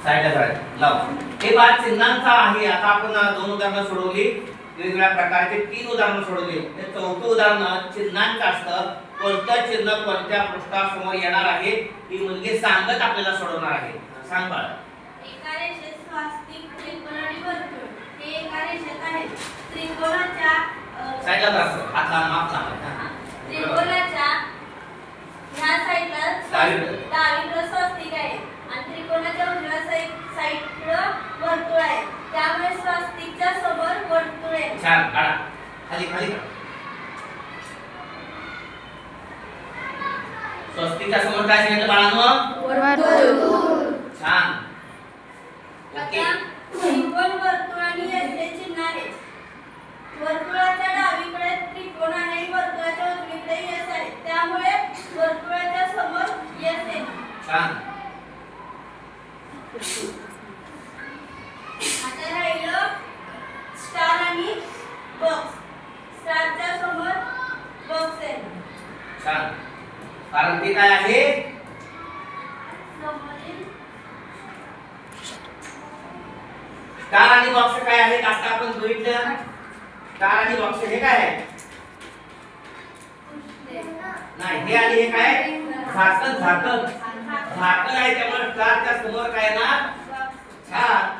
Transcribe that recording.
साईडला करायचं लाव. हे बा चिन्हांचा आहे. आता आपण दोन उदाहरणं सोडवली, वेगवेगळ्या प्रकारचे 3 उदाहरणं सोडवली. हे चौथं उदाहरण चिन्हांचं असतं. कोणतं चिन्ह कोणत्या पृष्ठासमोर येणार आहे ही मुलगी सांगत आपल्याला सोडवणार आहे. सांग बाळा. एका रेषेत स्वास्तिक, त्रिकोण आणि वर्तुळ हे एका रेषेत आहेत. त्रिकोणाच्या साईडला करायचं, हात लांब माप लांब. त्रिकोणाच्या ह्या साईडला डावीकडे स्वास्तिक आहे आणि त्रिकोणाच्या उजव्या साईडला वर्तुळ आहे. त्यामुळे स्वास्तिकच्या समोर वर्तुळ आहे. छान काढा. खाली खाली स्वस्तिकच्या समोर काय सांगितलं बाळांनो? वर्तुळ. छान. ओके. आता त्रिकोण, वर्तुळ आणि यश हे चिन्ह आहे. वर्तुळाच्या डावीकडे त्रिकोण आहे आणि वर्तुळाच्या उजवीकडे यश आहे. त्यामुळे वर्तुळाच्या समोर यश आहे. छान. आता राहिलं स्टार आणि बॉक्स. स्टारच्या समोर बॉक्स आहे. छान. कारण ते काय आहे? समोरील स्टार आणि बॉक्स काय आहेत? आता आपण बघितलं. स्टार आणि बॉक्स हे काय आहे? नाही, हे आणि हे काय? झाकण. झाकण आहे. त्यामुळे स्टारच्या समोर काय ना? छान.